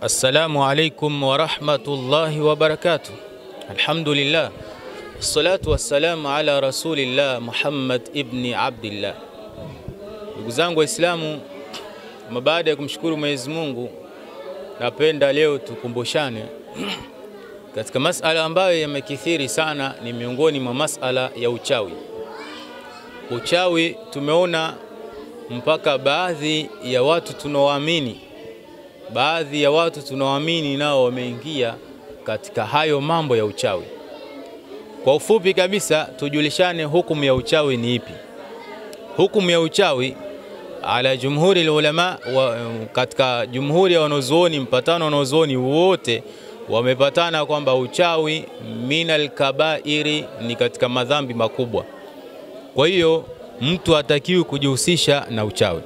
Assalamu alaikum wa rahmatullahi wa barakatuh. Alhamdulillah. Assalatu wassalamu ala rasulillah Muhammad ibn Abdillah. Ndugu zangu Waislamu, baada ya kumshukuru Mwenyezi Mungu, napenda leo tukumbushane katika masala ambayo yamekithiri sana, ni miongoni mwa masala ya uchawi. Uchawi tumeona mpaka baadhi ya watu tunaoamini nao wameingia katika hayo mambo ya uchawi. Kwa ufupi kabisa tujulishane hukumu ya uchawi ni ipi. Hukumu ya uchawi ala jumhuri ulama, katika jumhuri ya wanazuoni, mpatano wanazuoni wote wamepatana kwamba uchawi minal kabairi, ni katika madhambi makubwa. Kwa hiyo mtu hatakiwi kujihusisha na uchawi.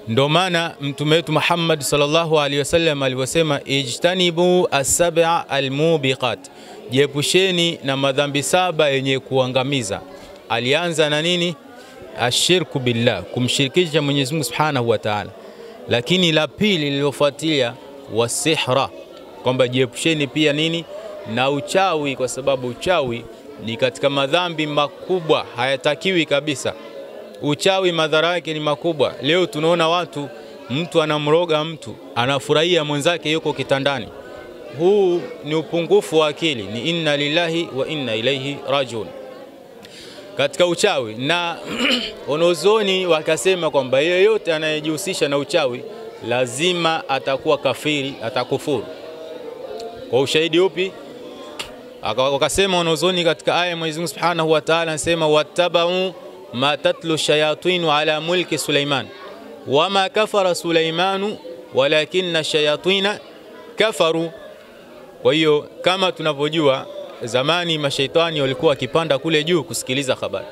Ndio maana Mtume wetu Muhammad sallallahu alaihi wasallam alivyosema, ijtanibu as-sab'a al-mubiqat, jiepusheni na madhambi 7 yenye kuangamiza. Alianza na nini? Ashirku billah, kumshirikisha Mwenyezi Mungu Subhanahu wa Ta'ala. Lakini la pili lililofuatia wasihra, kwamba jiepusheni pia nini? Na uchawi, kwa sababu uchawi ni katika madhambi makubwa, hayatakiwi kabisa. Uchawi madhara yake ni makubwa. Leo tunaona mtu anamroga mtu, anafurahia mwenzake yuko kitandani. Huu ni upungufu wa akili, ni inna lillahi wa inna ilaihi rajiun katika uchawi. Na wanazuoni wakasema kwamba yeyote anayejihusisha na uchawi lazima atakuwa kafiri, atakufuru. Kwa ushahidi upi? Wakasema wanazuoni katika aya Mwenyezi Mungu Subhanahu wa Ta'ala anasema, wattaba'u ma tatlu shayatinu ala mulki Sulaiman wama kafara Sulaimanu walakinna shayatina kafaru. Kwa hiyo kama tunavyojua, zamani mashaitani walikuwa wakipanda kule juu kusikiliza habari.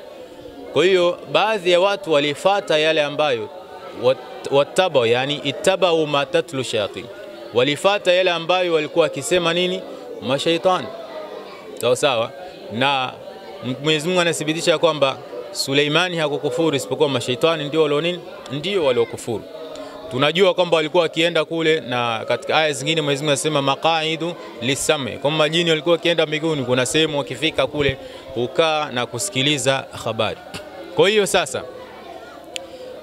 Kwa hiyo baadhi ya watu walifuata yale ambayo wattaba, yani ittabau ma tatlu shayatin, walifuata yale ambayo walikuwa wakisema nini? Mashaitani. Sawa. Na Mwenyezi Mungu anathibitisha kwamba Suleimani hakukufuru isipokuwa mashaitani ndio waliokufuru. Tunajua kwamba walikuwa wakienda kule, na katika aya zingine Mwenyezi Mungu anasema maqaidu lisami, kama majini walikuwa wakienda mbinguni, kuna sehemu wakifika kule hukaa na kusikiliza habari. Kwa hiyo sasa,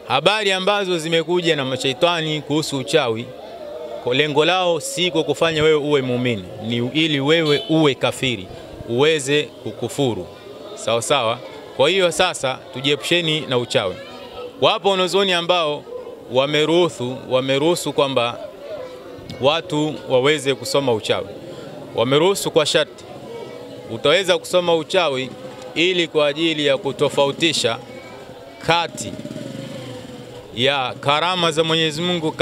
habari ambazo zimekuja na mashaitani kuhusu uchawi, kwa lengo lao si kufanya wewe uwe muumini, ni ili wewe uwe kafiri, uweze kukufuru. Sawa. Kwa hiyo sasa tujiepusheni na uchawi. Wapo wanazuoni ambao wameruhusu kwamba watu waweze kusoma uchawi. Wameruhusu kwa sharti, utaweza kusoma uchawi ili kwa ajili ya kutofautisha kati ya karama za Mwenyezi Mungu,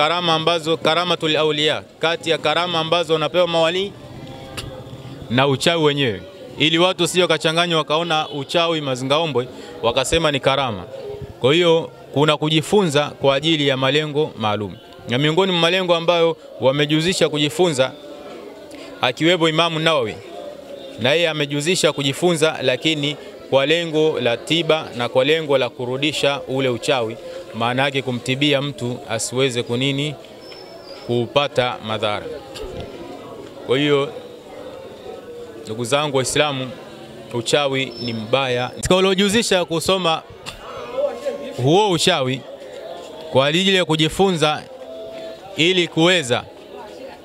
karamatul awliya, kati ya karama ambazo wanapewa mawali na uchawi wenyewe, ili watu sio kachanganywa wakaona uchawi mazingaombwe wakasema ni karama. Kwa hiyo kuna kujifunza kwa ajili ya malengo maalum. Na miongoni mwa malengo ambayo wamejuzisha kujifunza, akiwemo Imam Nawawi, na yeye amejuzisha kujifunza, lakini kwa lengo la tiba na kwa lengo la kurudisha ule uchawi, maana yake kumtibia mtu asiweze kupata madhara. Kwa hiyo ndugu zangu Waislamu, uchawi ni mbaya. Tukaulojuzisha kusoma huo uchawi kwa ajili ya kujifunza, ili kuweza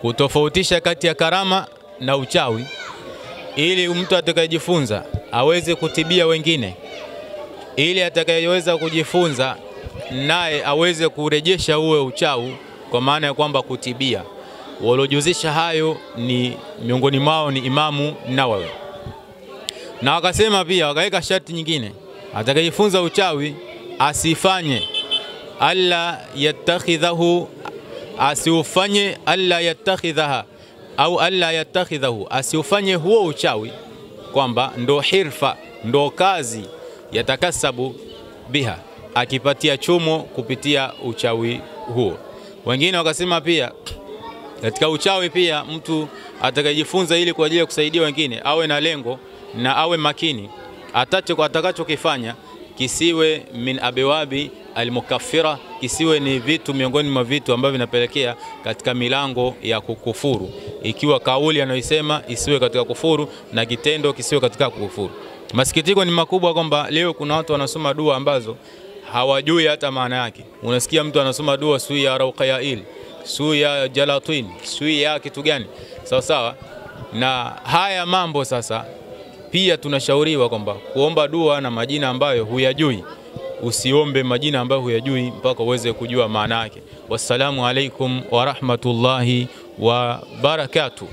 kutofautisha kati ya karama na uchawi, ili mtu atakayejifunza aweze kutibia wengine, ili atakayeweza kujifunza naye aweze kurejesha uwe uchawi, kwa maana ya kwamba kutibia. Walojuzisha hayo ni miongoni mwao ni Imamu Nawawi. Na wakasema pia, wakaweka sharti nyingine, atakayejifunza uchawi asifanye alla yattakhidhahu, asiufanye alla yattakhidhaha au alla yattakhidhahu, asiufanye huo uchawi kwamba ndo hirfa, ndo kazi yatakasabu biha, akipatia chumo kupitia uchawi huo. Wengine wakasema pia katika uchawi pia mtu atakayejifunza ili kwa ajili ya kusaidia wengine awe na lengo na awe makini, atakachokifanya kisiwe min abiwabi almukaffira, isiwe ni vitu miongoni mwa vitu ambavyo vinapelekea katika milango ya kukufuru. Ikiwa kauli anayosema isiwe katika kufuru na kitendo kisiwe katika kukufuru. Masikitiko ni makubwa kwamba leo kuna watu wanasoma dua ambazo hawajui hata maana yake. Unasikia mtu anasoma dua sui ya Rauqayail, sui ya Jalatin, sui ya kitu gani? Sawa sawa. Na haya mambo sasa pia tunashauriwa kwamba kuomba dua na majina ambayo huyajui. Usiombe majina ambayo huyajui mpaka uweze kujua maana yake. Wassalamu alaikum wa rahmatullahi wa barakatuh.